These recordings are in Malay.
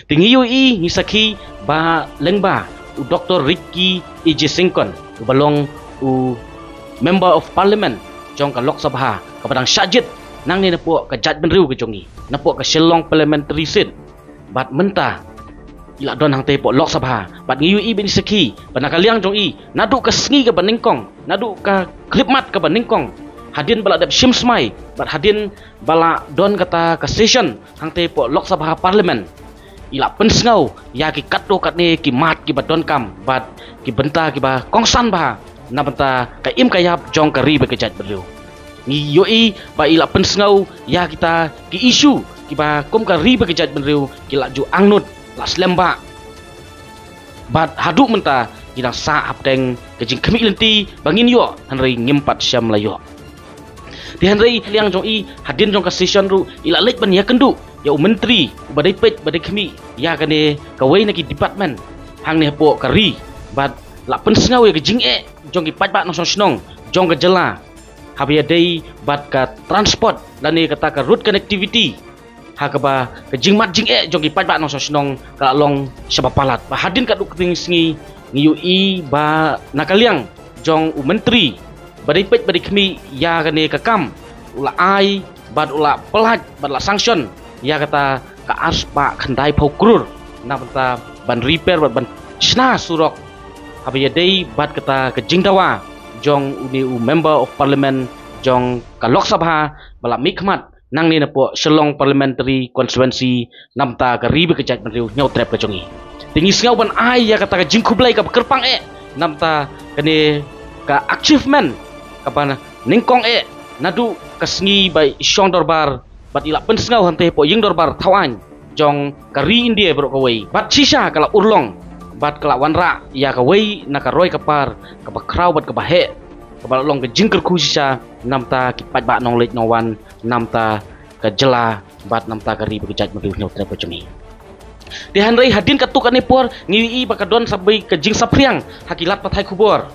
Tingi UI ni saki ba lengba u Dr. Ricky E.J. Singkon u balong u Member of Parliament jong ka Lok Sabha kepadang Syajid nang ni napok ka judgment riu ke jongi napok ka Shillong Parliamentary Seat bat mentah ila don hang tepok Lok Sabha bat ngi UI bin saki panakaliang jong i nadu ka sngi ka baningkong nadu ka klipmat ka baningkong hadin bala dap shimsmai bat hadin bala don kata ka session hang tepok Lok Sabha Parliament ila pensngau ya ki katdo katne ki mat ki badon kam bat ki benta ki ba kongsan ba na benta ka im kayap jong ka ri be kejat beliau ni yoi ba ila pensngau ya kita ki isu ki ba kom ka ri be kejat beliau ki la ju angnut la slemba bat haduk menta kidang sa apteng kejing kemi lenti bangin yo hanrei ngimpat syam layo di hanrei liang jong i hadin jong ka session ru ila lek ban ya kendu ya menteri badai pet badai kami ya kane kawai naki department hang ne po kari bat la pensngau ya kejing jong ki pat bat nong snong jong ka jela habia dei bat ka transport lani kata ka road connectivity ha ka ba kejing mat jing jong ki pat bat nong snong ka long sabapalat ba hadin ka duk ting sngi ngi UI ba nakaliang jong menteri badai pet badai kami ya kane ka kam ula ai bat ula pelat bat la sanction ya kata ka aspa khandai phokrur na banta ban repair ban chna surok habia dei bat kata ke jingdawa jong uni member of parliament jong ka Lok Sabha bala mikmat nang ni napo Shillong Parliamentary Constituency namta ka ribe ke jat menriu nyau trap ke jongi tingi sngau ban ai ya kata ka jingkublai ka kerpang namta kane ka achievement ka ban ningkong nadu kasngi bai isyong dorbar bat ila pensngau hante po ying dorbar thawan jong kari India bro kawai bat sisa kala urlong bat kala wanra ya kawai naka roy kapar ka bakrau bat ka bahe ka balong ke jingker khu sisa namta ki pat ba nong lek nowan namta ka jela bat namta kari bekejat meriu nyau trepo jemi di hanrei hadin katuk ane por ngiwi bakadon sabai ke jing sapriang hakilat pathai kubor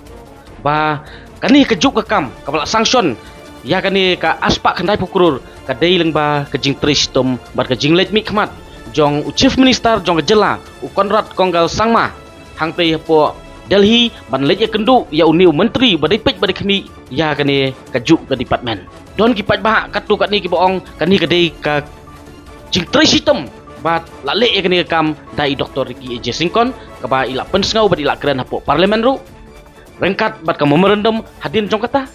ba kani kejuk ke kam ka bala sanction ya kani ka aspak khandai pukurur ka dei lengba ka jing tristom bat ka jing let mikmat jong chief minister jong jela u Konrad Konggal Sangma hang tei po Delhi ban let ya kendu ya uniu menteri badai pej badai kami ya kani ka juk ka department don ki pat bah katu kat ni ki boong kani ka dei ka jing tristom bat la le ya kani kam dai Dr. Ricky E.J. Singkon ka ba ila pensngau bat ila keren hapo parlimen ru rengkat bat ka memorandum hadin jong kata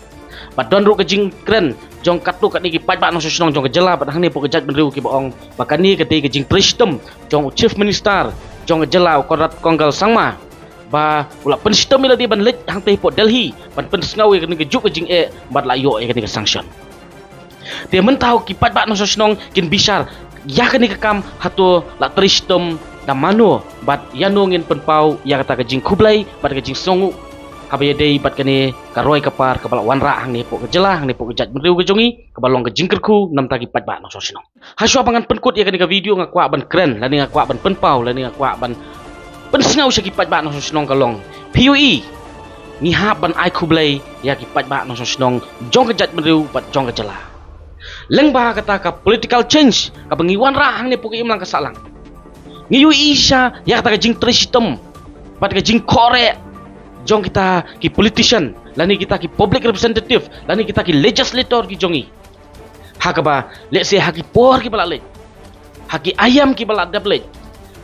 bat don ru kejing keren jong katu kat ni ki pat bat nong susnong jong kejela bat hang ni po kejat menriu ki boong bakani ke dei kejing tristom jong chief minister jong kejela Konrad Konggal Sangma ba ula pensistem ila di ban let hang tei po Delhi ban pensngau ke ni kejuk kejing bat la yo ke ni ke sanction dia mentau ki pat bat nong susnong kin bisar ya ke ni ke kam hatu la tristom da manu bat yanungin penpau ya kata kejing kublai bat kejing songu habaya dei bat kane karoi kapar kabala wanra hang ni po kejela hang ni po kejat menriu ke jongi kabalong ke jingkerku nam tagi pat ba no sosino haswa bangan penkut ya kane ka video ngakwa ban keren lani ngakwa ban penpau lani ngakwa ban pensngau saki pat ba no sosino kalong PUE ni ha ban ai kublai ya ki pat ba no sosino jong kejat menriu bat jong kejela lengba kata ka political change ka bangi wanra hang ni po ki imlang kasalang ngi isha ya kata ka jing tristem bat ka jing kore jong kita ki politician lani kita ki public representative lani kita ki legislator ki jongi hakaba let's say haki por ki balale haki ayam ki balad dable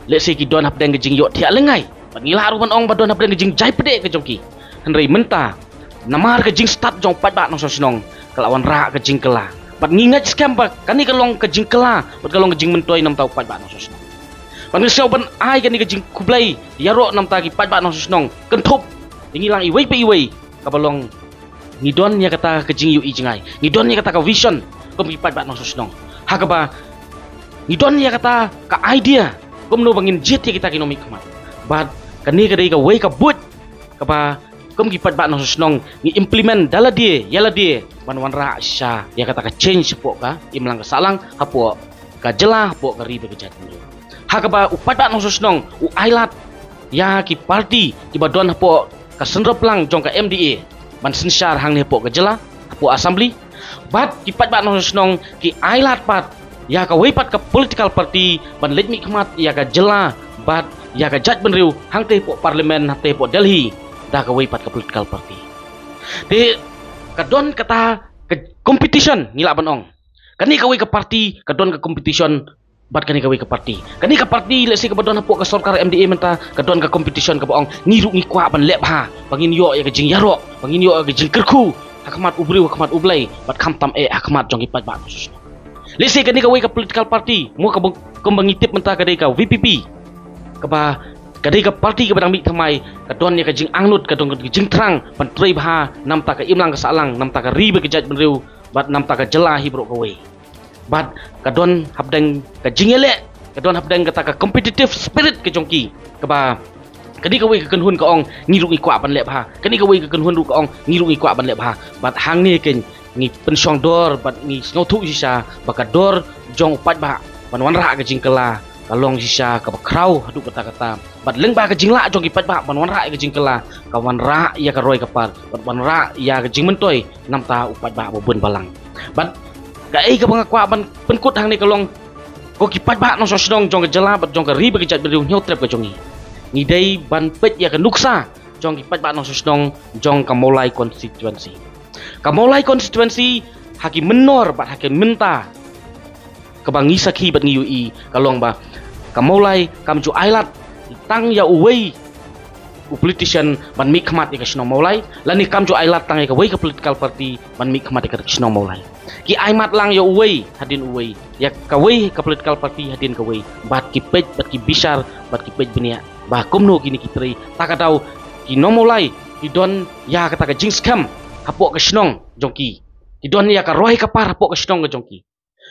let's say ki don hap deng jing yo thia lengai pangila ruban ong badon hap deng jing jai pede ke jongki henrei menta namar ke jing start jong pat ba nong sosinong kelawan ra ke jing kela bat ngingat scam ba kani kalong ke jing kela bat kalong ke jing mentoi nam tau pat ba nong sosinong pangil siau ban ai kani ke jing kublai yaro nam tagi pat ba nong sosinong kentup ingilang iway pa iway kabalong ngidon niya kata kejing UI jingay ngidon niya kata ka vision kumipat ba nong susnong hakaba ngidon niya kata ka idea kumno bangin jet ya kita kinomik kamat bat kani kadai ka way ka but kaba kumipat ba nong susnong ngi implement dala dia yala dia wan ra sya ya kata ka change po ka imlang ka salang hapo ka jela hapo ka ribe kejat hakaba upat ba nong susnong u ailat ya ki party ki badon hapo ka senrop lang jong ka MDA ban sensyar hang ni po ka jela po assembly bat ki pat ba nong snong ki ailat pat ya ka weipat ka political party ban let mi khmat ya ka jela bat ya ka judge ban riu hang te po parliament te po Delhi da ka weipat ka political party te kadon kata ke competition ngila ban ong kani ka wei ka party kadon ka competition bat kani ka wei ka party kani ka party lesi ka badon hapo ka sarkar MDA menta kadon ka competition ka baong ngiru ngi kwa ban lep ha bangin yo ya ka jing yarok bangin yo ka jing kerku hakmat ubri hakmat ublai bat kham tam hakmat jong ipat ba lesi kani ka wei ka political party mu ka kembang itip menta ka dei ka VPP ka ba kadai ka party ka badang mi thamai kadon ya ka jing angnut kadon ka jing terang ban trei bha nam ta ka imlang ka salang nam ta ka ribe ka jaj benriu bat nam ta ka jela hi bro ka wei bat kadon habdang ka jingele kadon habdang ka competitive spirit ka jongki ka ba kani ka wei ka kanhun ka ong ngiru ngi kwa ban le bha kani ka wei ka kanhun ru ka ong ngiru ngi kwa ban le bha bat hang ni ken ngi pensyong dor bat ngi snothu sisa bakador jong pat ba ban wan ra ka jingkela kalong sisa ka bakrau hadu kata-kata bat leng ba ka jingla jong ki pat ba ban wan ra ka jingkela ka wan ra ya ka roi ka par bat wan ra ya ka jing mentoi nam ta upat ba bobun balang bat ka ai ka bangakwa ban penkut hang ni kalong ko ki pat ba no so snong jong ka jela bat jong ka ri ba ka jat beriu nyau trep ka jongi ni dei ban pet ya ka nuksa jong ki pat ba no so snong jong ka molai constituency haki menor bat haki menta ka bangi sakhi bat ngi ui kalong ba ka molai kam ju ailat tang ya uwei politician ban mi khmat ka snong molai lani kam ju ailat tang ka wei ka political party ban mi khmat ka snong molai ki aimat lang ya uwei hadin uwei ya ka wei ka political party hadin ka wei bat ki pej bat ki bisar bat ki pej benia ba komno kini ki trei takadau ki nomolai ki don ya kata ka jing scam hapok ka snong jongki ki don ya ka roi ka par hapok ka snong ka jongki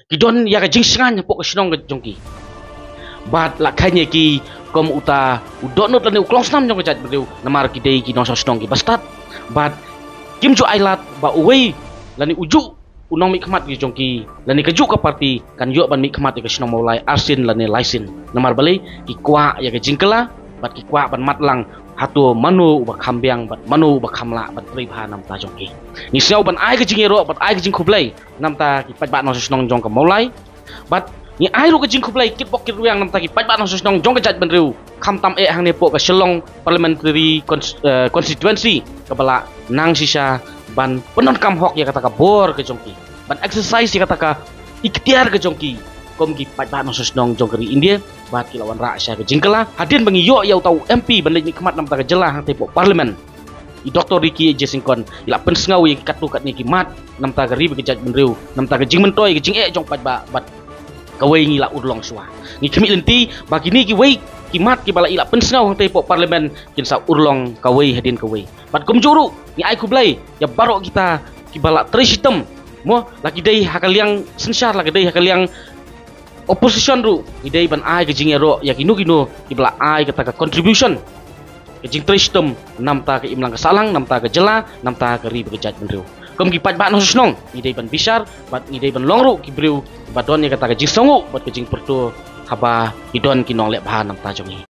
ki don ya ka jing sngan hapok ka snong ka jongki bat la khanye ki kom uta udonot lani uklong snam jong ka jat beriu namar ki dei ki no so snong ki bastat bat kim ju ailat ba uwei lani uju unong mi khmat ki jongki lani kaju ka party kan yo ban mi khmat ka snong molai arsin lani laisin namar balai ki kwa ya ka jingkela bat ki kwa ban matlang hatu manu ba khambyang bat manu ba khamla bat tri bha nam ta jongki ni seu ban ai ka jingero bat ai ka jing khublai nam ta ki pat ba no so snong jong ka molai bat ni ai ru ka jing khublai kit bok kit ruang nam ta ki pat ba no so snong jong ka jat ban riu kham tam hang ne po ka Shillong parliamentary constituency ka bala nang sisa ban penon kam hok ya kata ka bor ke jongki ban exercise ya kata ka ikhtiar ke jongki kom gi pat ba no so snong jong kari India bat ki lawan ra sya ke jingkela hadin bangi yo ya tau MP ban le khmat nam ta ka jela hang te po parliament i Dr. Ricky Jesingkon ila pensngau yang katu kat ni kimat nam ta ka ri ke jat ban riu nam ta ka jing mentoi ke jing jong pat ba bat kawai ngila urlong suah ni kemi lenti bagi ni ki wei kimat ki bala ila pensngau hang te po parliament kin sa urlong kawai hadin kawai bat kum juru ni ai ku blai ya barok kita ki bala tristem mo lagi dei hakaliang sensar lagi dei hakaliang opposition ru idai ban ai ke jing ero ya kinu ki bala ai kata ka contribution ke jing tristem nam ta ke imlang ka salang nam ta ke jela nam ta ke ri ke jat benriu kom ki pat ba no snong idai ban bisar bat idai ban longru ki briu badon ya kata ka jing songu bat ke jing pertu haba idon ki nong lek bha nam ta jongi